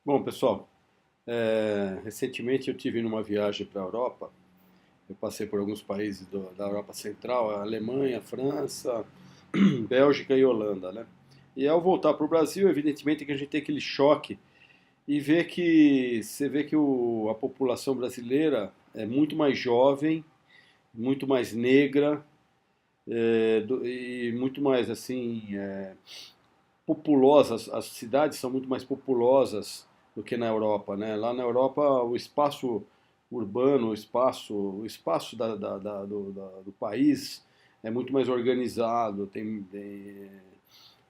Bom, pessoal, recentemente eu tive numa viagem para a Europa. Eu passei por alguns países da Europa Central, a Alemanha, França, Bélgica e Holanda, né? E ao voltar para o Brasil, evidentemente que a gente tem aquele choque e você vê que a população brasileira é muito mais jovem, muito mais negra, e muito mais assim populosas, as cidades são muito mais populosas do que na Europa, né? Lá na Europa o espaço urbano, o espaço do país é muito mais organizado,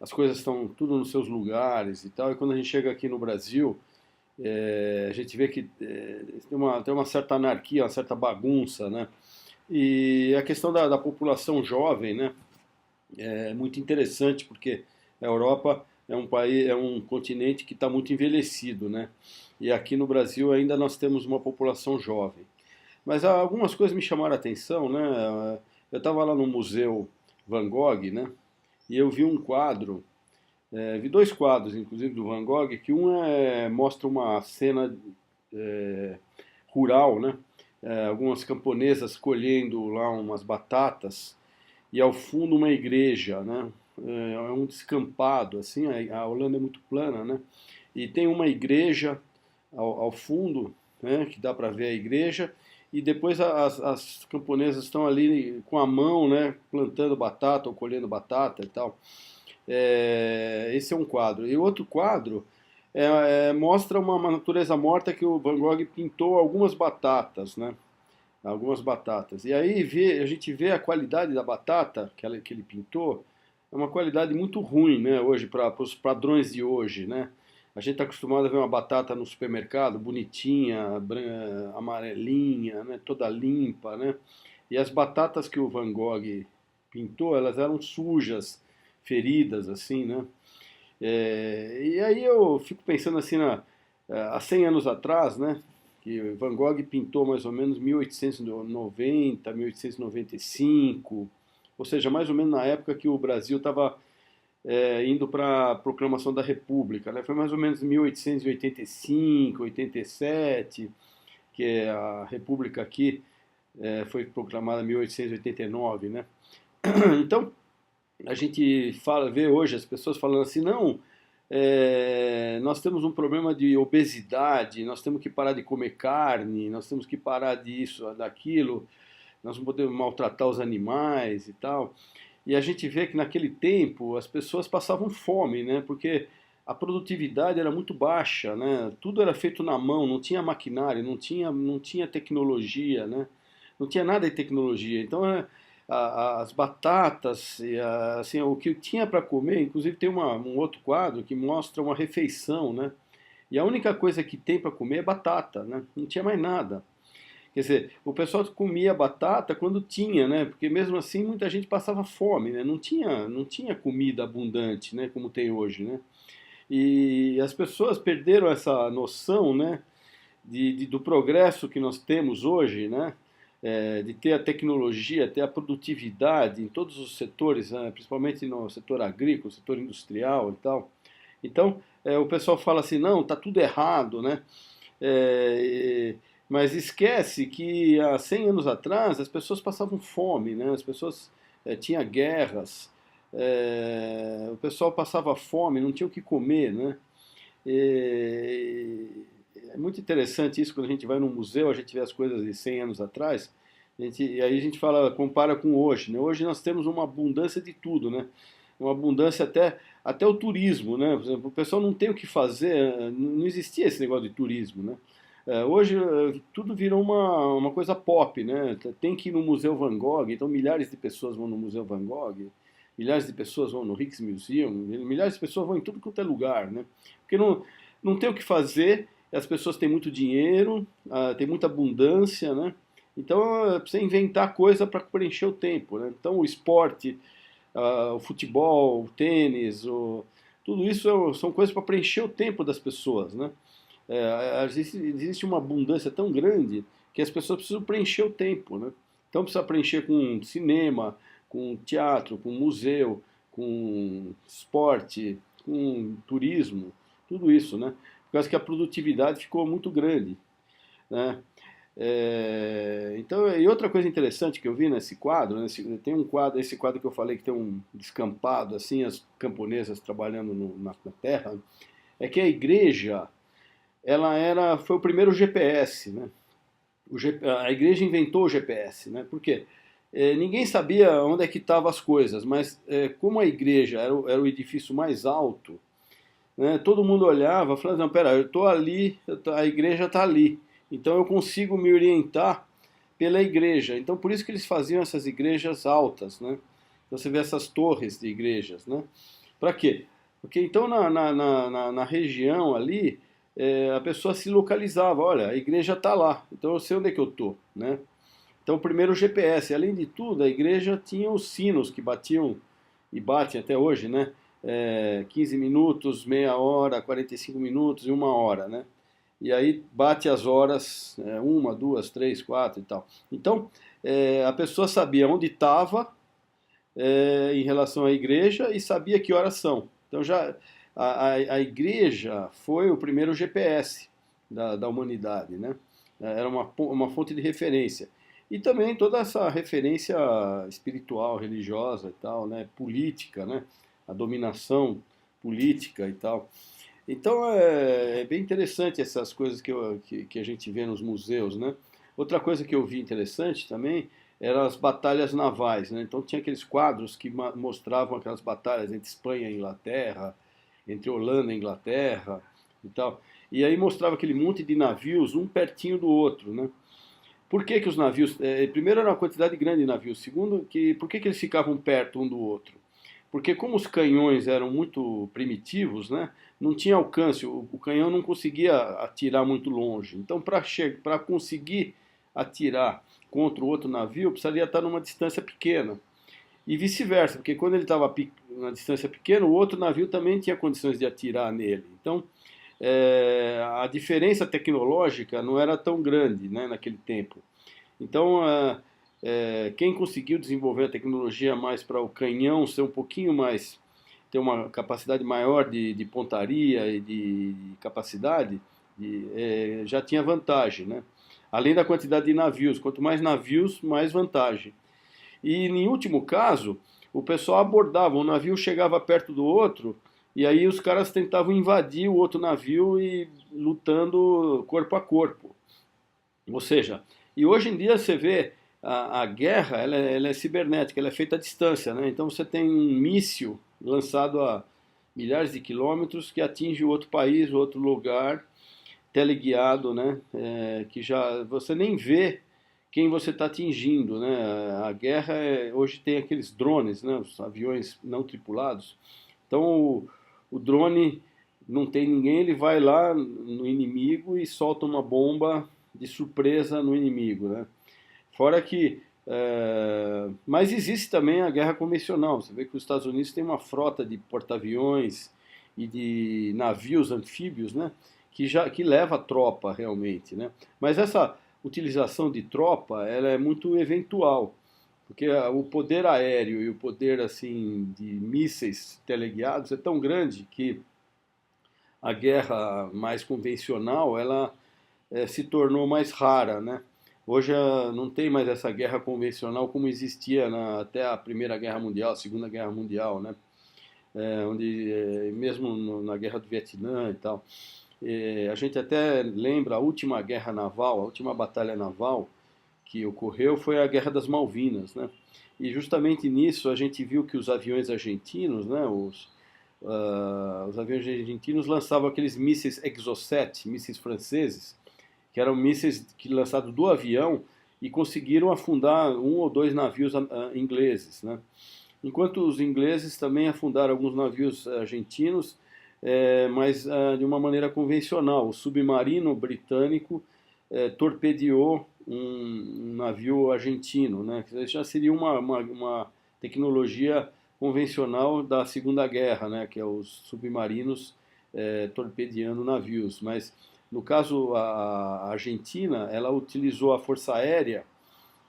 as coisas estão tudo nos seus lugares e tal. E quando a gente chega aqui no Brasil, a gente vê que tem uma certa anarquia, uma certa bagunça, né? E a questão da população jovem, né? É muito interessante porque a Europa é um país, é um continente que está muito envelhecido, né? E aqui no Brasil ainda nós temos uma população jovem. Mas algumas coisas me chamaram a atenção, né? Eu estava lá no Museu Van Gogh, né? E eu vi um quadro, vi dois quadros, inclusive do Van Gogh, que mostra uma cena é, rural, né? Algumas camponesas colhendo lá umas batatas e ao fundo uma igreja, né? É um descampado, assim, a Holanda é muito plana, né? E tem uma igreja ao fundo, né? Que dá para ver a igreja, e depois as camponesas estão ali com a mão, né? Plantando batata ou colhendo batata e tal. Esse é um quadro. E o outro quadro mostra uma natureza morta que o Van Gogh pintou algumas batatas, né? Algumas batatas. E aí a gente vê a qualidade da batata que ele pintou, é uma qualidade muito ruim, né, hoje, para os padrões de hoje, né? A gente está acostumado a ver uma batata no supermercado, bonitinha, amarelinha, né, toda limpa, né? E as batatas que o Van Gogh pintou, elas eram sujas, feridas, assim, né? E aí eu fico pensando assim, há 100 anos atrás, né, que Van Gogh pintou mais ou menos 1890, 1895, ou seja, mais ou menos na época que o Brasil estava indo para a proclamação da República, né? Foi mais ou menos 1885, 87, que a República aqui foi proclamada em 1889, né? Então, a gente vê hoje as pessoas falando assim, não, nós temos um problema de obesidade, nós temos que parar de comer carne, nós temos que parar disso, daquilo, nós não podemos maltratar os animais e tal. E a gente vê que naquele tempo as pessoas passavam fome, né? Porque a produtividade era muito baixa, né? Tudo era feito na mão, não tinha maquinário, não tinha tecnologia, né? Não tinha nada de tecnologia. Então, as batatas, assim, o que tinha para comer, inclusive tem um outro quadro que mostra uma refeição, né? E a única coisa que tem para comer é batata, né? Não tinha mais nada. Quer dizer, o pessoal comia batata quando tinha, né? Porque mesmo assim muita gente passava fome, né? Não tinha comida abundante, né? Como tem hoje, né? E as pessoas perderam essa noção, né? Do progresso que nós temos hoje, né? De ter a tecnologia, ter a produtividade em todos os setores, né? Principalmente no setor agrícola, setor industrial e tal. Então, o pessoal fala assim, não, tá tudo errado, né? É, mas esquece que há 100 anos atrás as pessoas passavam fome, né? As pessoas tinham guerras, o pessoal passava fome, não tinha o que comer, né? E é muito interessante isso quando a gente vai num museu, a gente vê as coisas de 100 anos atrás, e aí a gente fala, compara com hoje, né? Hoje nós temos uma abundância de tudo, né? Uma abundância até o turismo, né? Por exemplo, o pessoal não tem o que fazer, não existia esse negócio de turismo, né? Hoje tudo virou uma coisa pop, né? Tem que ir no Museu Van Gogh, então milhares de pessoas vão no Museu Van Gogh, milhares de pessoas vão no Rijksmuseum, milhares de pessoas vão em tudo quanto é lugar, né? Porque não tem o que fazer, as pessoas têm muito dinheiro, tem muita abundância, né? Então precisa inventar coisa para preencher o tempo, né? Então o esporte, o futebol, o tênis, tudo isso são coisas para preencher o tempo das pessoas, né? Existe uma abundância tão grande que as pessoas precisam preencher o tempo, né? Então precisa preencher com cinema, com teatro, com museu, com esporte, com turismo, tudo isso, né? por causa que a produtividade ficou muito grande, né? Então, e outra coisa interessante que eu vi nesse quadro, tem um quadro, esse quadro que eu falei que tem um descampado, assim, as camponesas trabalhando na terra, é que a igreja, foi o primeiro GPS, né? A igreja inventou o GPS, né? Por quê? Ninguém sabia onde é que estavam as coisas, mas como a igreja era o edifício mais alto, né, todo mundo olhava e falava, não, pera, eu estou ali, a igreja está ali, então eu consigo me orientar pela igreja. Então por isso que eles faziam essas igrejas altas, né? Então você vê essas torres de igrejas, né? Para quê? Porque então na região ali, a pessoa se localizava, olha, a igreja está lá, então eu sei onde é que eu estou, né? Então, primeiro o GPS. Além de tudo, a igreja tinha os sinos que batiam e batem até hoje, né? 15 minutos, meia hora, 45 minutos e uma hora, né? E aí bate as horas, uma, duas, três, quatro e tal. Então, a pessoa sabia onde estava em relação à igreja e sabia que horas são. Então, já a igreja foi o primeiro GPS da humanidade, né? Era uma fonte de referência. E também toda essa referência espiritual, religiosa e tal, né? Política, né? A dominação política e tal. Então é bem interessante essas coisas que a gente vê nos museus, né? Outra coisa que eu vi interessante também eram as batalhas navais, né? Então tinha aqueles quadros que mostravam aquelas batalhas entre Espanha e Inglaterra, entre Holanda e Inglaterra e tal. E aí mostrava aquele monte de navios, um pertinho do outro, né? Por que que os navios... primeiro era uma quantidade grande de navios. Segundo, por que que eles ficavam perto um do outro? Porque como os canhões eram muito primitivos, né, não tinha alcance, o canhão não conseguia atirar muito longe. Então, para conseguir atirar contra o outro navio, precisaria estar numa distância pequena. E vice-versa, porque quando ele estava na distância pequena, o outro navio também tinha condições de atirar nele. Então, a diferença tecnológica não era tão grande, né, naquele tempo. Então, quem conseguiu desenvolver a tecnologia mais para o canhão ser um pouquinho mais, ter uma capacidade maior de pontaria e de capacidade, já tinha vantagem, né? Além da quantidade de navios, quanto mais navios, mais vantagem. E em último caso, o pessoal abordava, um navio chegava perto do outro, e aí os caras tentavam invadir o outro navio e lutando corpo a corpo. Ou seja, e hoje em dia você vê a guerra, ela é cibernética, ela é feita à distância, né? Então você tem um míssil lançado a milhares de quilômetros que atinge outro país, outro lugar, teleguiado, né? Que já você nem vê quem você está atingindo, né? A guerra hoje tem aqueles drones, né? Os aviões não tripulados. Então o drone não tem ninguém, ele vai lá no inimigo e solta uma bomba de surpresa no inimigo, né? Fora que, mas existe também a guerra convencional. Você vê que os Estados Unidos tem uma frota de porta-aviões e de navios anfíbios, né? Que leva tropa realmente, né? Mas essa utilização de tropa, ela é muito eventual, porque o poder aéreo e o poder assim de mísseis teleguiados é tão grande que a guerra mais convencional, ela se tornou mais rara, né? Hoje não tem mais essa guerra convencional como existia até a Primeira Guerra Mundial, a Segunda Guerra Mundial, né? Onde mesmo na Guerra do Vietnã e tal, a gente até lembra a última guerra naval, a última batalha naval que ocorreu foi a Guerra das Malvinas, né? E justamente nisso a gente viu que os aviões argentinos, né? Os aviões argentinos lançavam aqueles mísseis Exocet, mísseis franceses, que eram mísseis lançados do avião e conseguiram afundar um ou dois navios ingleses, né? Enquanto os ingleses também afundaram alguns navios argentinos, mas de uma maneira convencional. O submarino britânico torpedeou um navio argentino, né? Isso já seria uma tecnologia convencional da Segunda Guerra, né? Que é os submarinos torpedeando navios. Mas no caso a Argentina, ela utilizou a Força Aérea,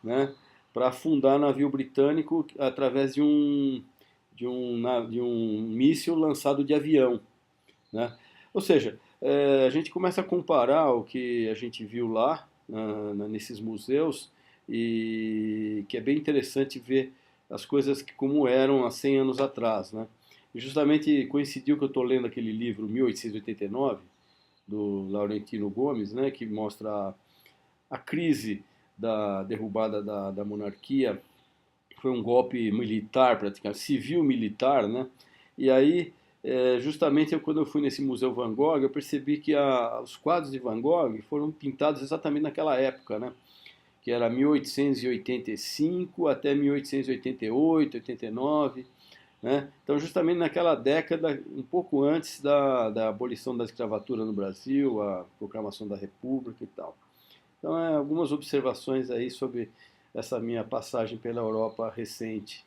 né? Para afundar navio britânico através de um míssil lançado de avião, né? Ou seja, a gente começa a comparar o que a gente viu lá, nesses museus, e que é bem interessante ver as coisas como eram há 100 anos atrás, né? E justamente coincidiu que eu estou lendo aquele livro 1889, do Laurentino Gomes, né, que mostra a crise da derrubada da monarquia. Foi um golpe militar, praticamente, civil-militar, né? E aí, justamente quando eu fui nesse Museu Van Gogh, eu percebi que os quadros de Van Gogh foram pintados exatamente naquela época, né? Que era 1885 até 1888, 89, né? Então, justamente naquela década, um pouco antes da abolição da escravatura no Brasil, a proclamação da República e tal. Então, algumas observações aí sobre essa minha passagem pela Europa recente.